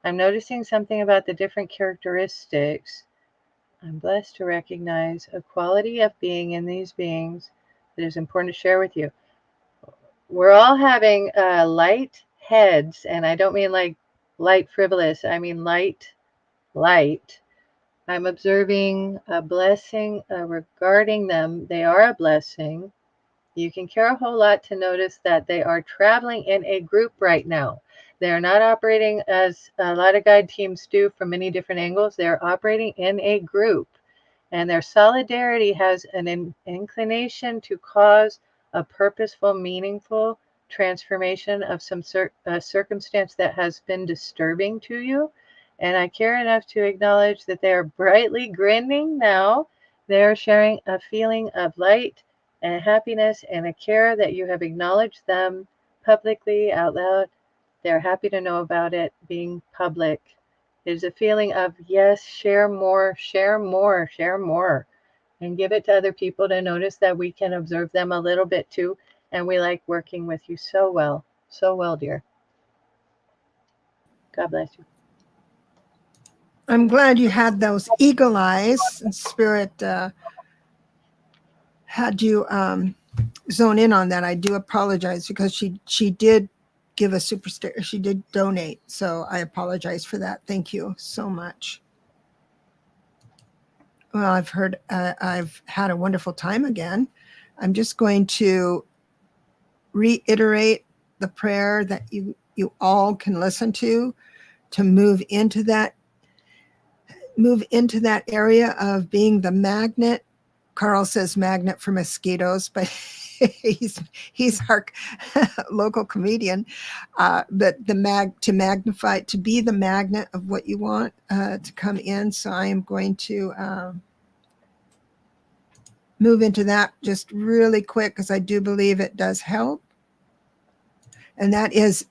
I'm noticing something about the different characteristics. I'm blessed to recognize a quality of being in these beings that is important to share with you. We're all having light heads, and I don't mean like light frivolous, I mean light. I'm observing a blessing regarding them. They are a blessing. You can care a whole lot to notice that they are traveling in a group right now. They are not operating as a lot of guide teams do from many different angles. They're operating in a group, and their solidarity has an inclination to cause a purposeful, meaningful transformation of some circumstance that has been disturbing to you. And I care enough to acknowledge that they are brightly grinning now. They are sharing a feeling of light and happiness and a care that you have acknowledged them publicly out loud. They're happy to know about it being public. There's a feeling of, yes, share more, share more, share more, and give it to other people to notice that we can observe them a little bit too. And we like working with you so well, dear. God bless you. I'm glad you had those eagle eyes, and Spirit had you zone in on that. I do apologize because she did give a super sticker. She did donate, so I apologize for that. Thank you so much. Well, I've had a wonderful time again. I'm just going to reiterate the prayer that you all can listen to move into that area of being the magnet. Carl says magnet for mosquitoes, but he's our local comedian. But to magnify, to be the magnet of what you want to come in. So I am going to move into that just really quick because I do believe it does help. And that is,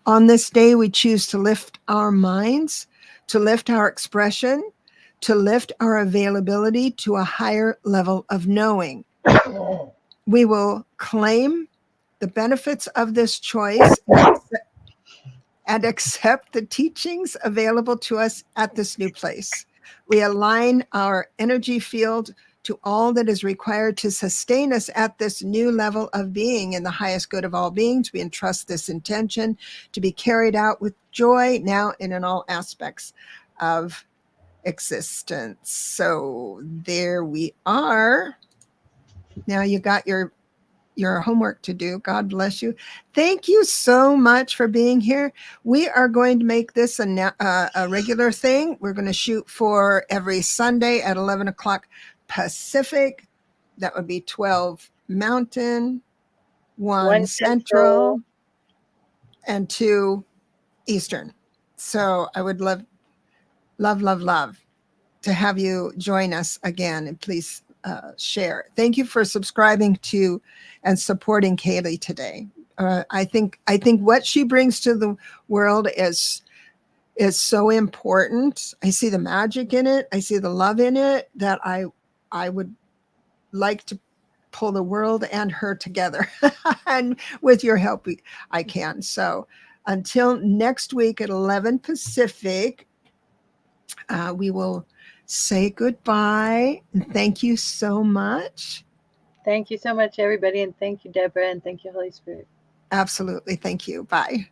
on this day, we choose to lift our minds, to lift our expression, to lift our availability to a higher level of knowing. We will claim the benefits of this choice and accept the teachings available to us at this new place. We align our energy field to all that is required to sustain us at this new level of being in the highest good of all beings. We entrust this intention to be carried out with joy now and in all aspects of existence. So there we are. Now you got your homework to do. God bless you. Thank you so much for being here. We are going to make this a regular thing. We're going to shoot for every Sunday at 11 o'clock Pacific. That would be 12 Mountain, 1 Central, and 2 Eastern. So I would love to have you join us again, and please share. Thank you for subscribing to and supporting Kayleigh today. I think what she brings to the world is so important. I see the magic in it. I see the love in it that I would like to pull the world and her together. And with your help, I can. So until next week at 11 Pacific, we will say goodbye. And thank you so much. Thank you so much, everybody. And thank you, Debra. And thank you, Holy Spirit. Absolutely. Thank you. Bye.